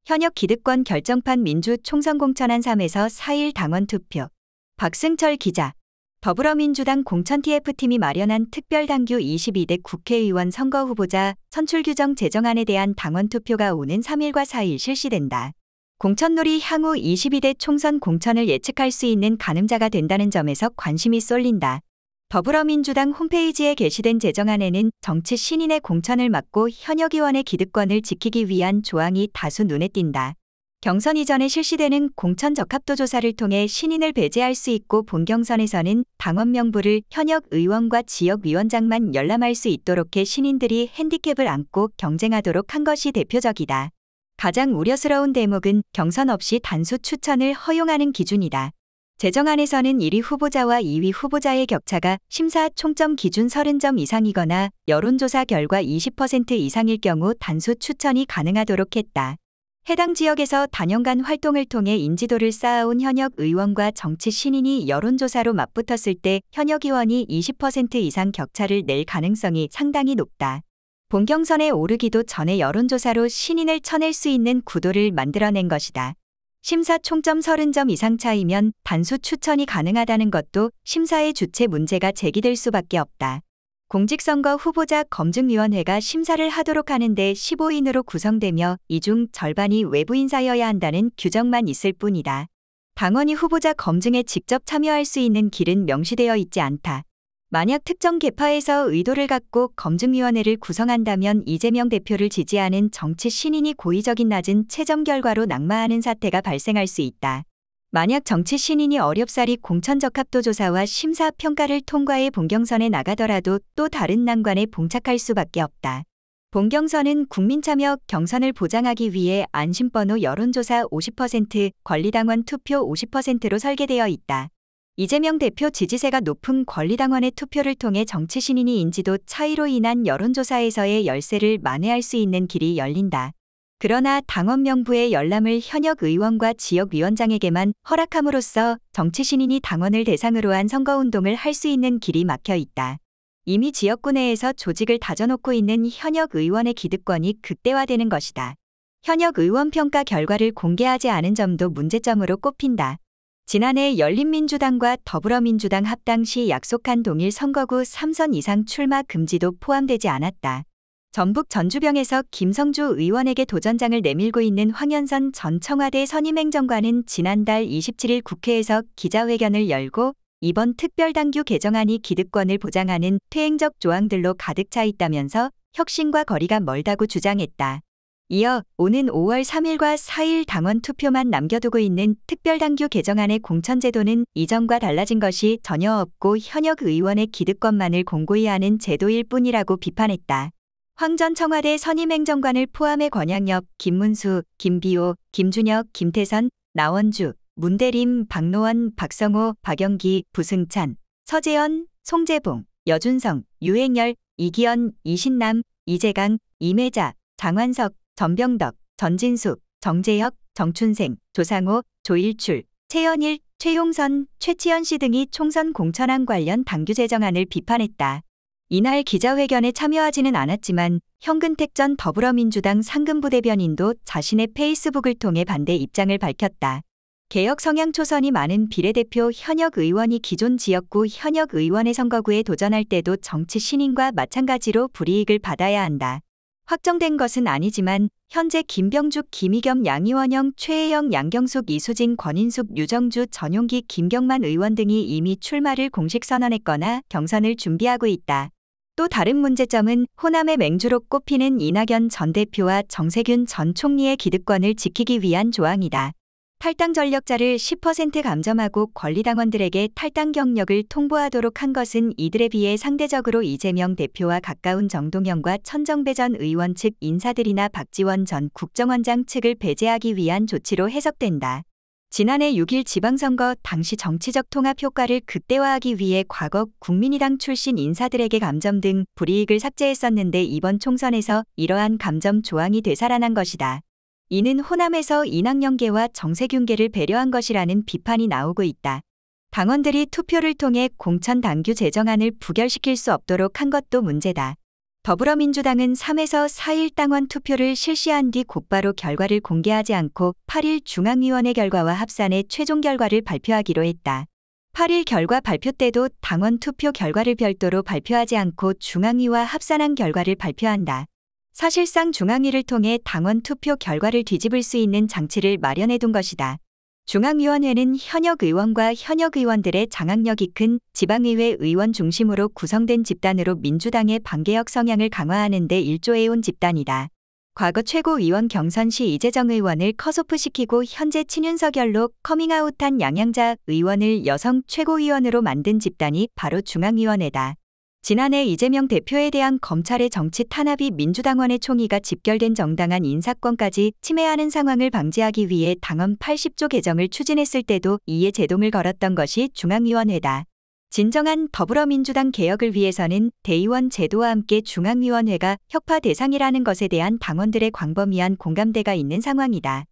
현역 기득권 결정판 민주총선 공천안 3에서 4일 당원 투표. 박승철 기자. 더불어민주당 공천 TF팀이 마련한 특별당규 22대 국회의원 선거 후보자 선출 규정 제정안에 대한 당원 투표가 오는 3일과 4일 실시된다. 공천룰이 향후 22대 총선 공천을 예측할 수 있는 가늠자가 된다는 점에서 관심이 쏠린다. 더불어민주당 홈페이지에 게시된 제정안에는 정치 신인의 공천을 막고 현역 의원의 기득권을 지키기 위한 조항이 다수 눈에 띈다. 경선 이전에 실시되는 공천 적합도 조사를 통해 신인을 배제할 수 있고 본 경선에서는 당원 명부를 현역 의원과 지역위원장만 열람할 수 있도록 해 신인들이 핸디캡을 안고 경쟁하도록 한 것이 대표적이다. 가장 우려스러운 대목은 경선 없이 단수 추천을 허용하는 기준이다. 제정안에서는 1위 후보자와 2위 후보자의 격차가 심사 총점 기준 30점 이상이거나 여론조사 결과 20% 이상일 경우 단수 추천이 가능하도록 했다. 해당 지역에서 단연간 활동을 통해 인지도를 쌓아온 현역 의원과 정치 신인이 여론조사로 맞붙었을 때 현역 의원이 20% 이상 격차를 낼 가능성이 상당히 높다. 본 경선에 오르기도 전에 여론조사로 신인을 쳐낼 수 있는 구도를 만들어낸 것이다. 심사 총점 30점 이상 차이면 단수 추천이 가능하다는 것도 심사의 주체 문제가 제기될 수밖에 없다. 공직선거 후보자 검증위원회가 심사를 하도록 하는데 15인으로 구성되며 이 중 절반이 외부 인사여야 한다는 규정만 있을 뿐이다. 당원이 후보자 검증에 직접 참여할 수 있는 길은 명시되어 있지 않다. 만약 특정 계파에서 의도를 갖고 검증위원회를 구성한다면 이재명 대표를 지지하는 정치 신인이 고의적인 낮은 채점 결과로 낙마하는 사태가 발생할 수 있다. 만약 정치 신인이 어렵사리 공천 적합도 조사와 심사 평가를 통과해 본경선에 나가더라도 또 다른 난관에 봉착할 수밖에 없다. 본경선은 국민참여 경선을 보장하기 위해 안심번호 여론조사 50%, 권리당원 투표 50%로 설계되어 있다. 이재명 대표 지지세가 높은 권리당원의 투표를 통해 정치 신인이 인지도 차이로 인한 여론조사에서의 열세를 만회할 수 있는 길이 열린다. 그러나 당원 명부의 열람을 현역 의원과 지역위원장에게만 허락함으로써 정치 신인이 당원을 대상으로 한 선거운동을 할 수 있는 길이 막혀 있다. 이미 지역구 내에서 조직을 다져놓고 있는 현역 의원의 기득권이 극대화되는 것이다. 현역 의원 평가 결과를 공개하지 않은 점도 문제점으로 꼽힌다. 지난해 열린민주당과 더불어민주당 합당 시 약속한 동일 선거구 3선 이상 출마 금지도 포함되지 않았다. 전북 전주병에서 김성주 의원에게 도전장을 내밀고 있는 황현선 전 청와대 선임행정관은 지난달 27일 국회에서 기자회견을 열고 이번 특별당규 개정안이 기득권을 보장하는 퇴행적 조항들로 가득 차 있다면서 혁신과 거리가 멀다고 주장했다. 이어 오는 5월 3일과 4일 당원 투표만 남겨두고 있는 특별당규 개정안의 공천제도는 이전과 달라진 것이 전혀 없고 현역 의원의 기득권만을 공고히 하는 제도일 뿐이라고 비판했다. 황 전 청와대 선임행정관을 포함해 권양엽, 김문수, 김비호, 김준혁, 김태선, 나원주, 문대림, 박노원, 박성호, 박영기, 부승찬, 서재현, 송재봉, 여준성, 유행열, 이기현, 이신남, 이재강, 임혜자, 장환석, 전병덕, 전진숙, 정재혁, 정춘생, 조상호, 조일출, 최연일, 최용선, 최치현 씨 등이 총선 공천안 관련 당규 제정안을 비판했다. 이날 기자회견에 참여하지는 않았지만 현근택 전 더불어민주당 상근부대변인도 자신의 페이스북을 통해 반대 입장을 밝혔다. 개혁 성향 초선이 많은 비례대표 현역 의원이 기존 지역구 현역 의원의 선거구에 도전할 때도 정치 신인과 마찬가지로 불이익을 받아야 한다. 확정된 것은 아니지만 현재 김병죽, 김희겸, 양이원영, 최혜영, 양경숙, 이수진, 권인숙, 유정주, 전용기, 김경만 의원 등이 이미 출마를 공식 선언했거나 경선을 준비하고 있다. 또 다른 문제점은 호남의 맹주로 꼽히는 이낙연 전 대표와 정세균 전 총리의 기득권을 지키기 위한 조항이다. 탈당 전력자를 10% 감점하고 권리당원들에게 탈당 경력을 통보하도록 한 것은 이들에 비해 상대적으로 이재명 대표와 가까운 정동영과 천정배 전 의원 측 인사들이나 박지원 전 국정원장 측을 배제하기 위한 조치로 해석된다. 지난해 6일 지방선거 당시 정치적 통합 효과를 극대화하기 위해 과거 국민의당 출신 인사들에게 감점 등 불이익을 삭제했었는데 이번 총선에서 이러한 감점 조항이 되살아난 것이다. 이는 호남에서 이낙연계와 정세균계를 배려한 것이라는 비판이 나오고 있다. 당원들이 투표를 통해 공천 당규 제정안을 부결시킬 수 없도록 한 것도 문제다. 더불어민주당은 3에서 4일 당원 투표를 실시한 뒤 곧바로 결과를 공개하지 않고 8일 중앙위원회 결과와 합산해 최종 결과를 발표하기로 했다. 8일 결과 발표 때도 당원 투표 결과를 별도로 발표하지 않고 중앙위와 합산한 결과를 발표한다. 사실상 중앙위를 통해 당원 투표 결과를 뒤집을 수 있는 장치를 마련해둔 것이다. 중앙위원회는 현역 의원과 현역 의원들의 장악력이 큰 지방의회 의원 중심으로 구성된 집단으로 민주당의 반개혁 성향을 강화하는 데 일조해온 집단이다. 과거 최고위원 경선 시 이재정 의원을 컷오프시키고 현재 친윤석열로 커밍아웃한 양양자 의원을 여성 최고위원으로 만든 집단이 바로 중앙위원회다. 지난해 이재명 대표에 대한 검찰의 정치 탄압이 민주당원의 총의가 집결된 정당한 인사권까지 침해하는 상황을 방지하기 위해 당헌 80조 개정을 추진했을 때도 이에 제동을 걸었던 것이 중앙위원회다. 진정한 더불어민주당 개혁을 위해서는 대의원 제도와 함께 중앙위원회가 혁파 대상이라는 것에 대한 당원들의 광범위한 공감대가 있는 상황이다.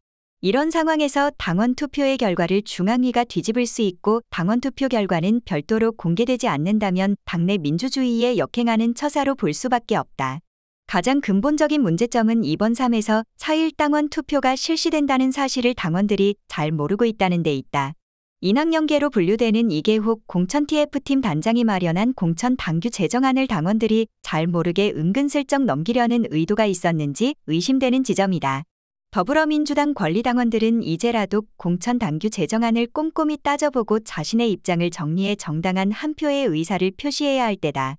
이런 상황에서 당원 투표의 결과를 중앙위가 뒤집을 수 있고 당원 투표 결과는 별도로 공개되지 않는다면 당내 민주주의에 역행하는 처사로 볼 수밖에 없다. 가장 근본적인 문제점은 이번 3에서 4일 당원 투표가 실시된다는 사실을 당원들이 잘 모르고 있다는 데 있다. 인학연계로 분류되는 이계욱 공천 TF팀 단장이 마련한 공천 당규 제정안을 당원들이 잘 모르게 은근슬쩍 넘기려는 의도가 있었는지 의심되는 지점이다. 더불어민주당 권리당원들은 이제라도 공천 당규 제정안을 꼼꼼히 따져보고 자신의 입장을 정리해 정당한 한 표의 의사를 표시해야 할 때다.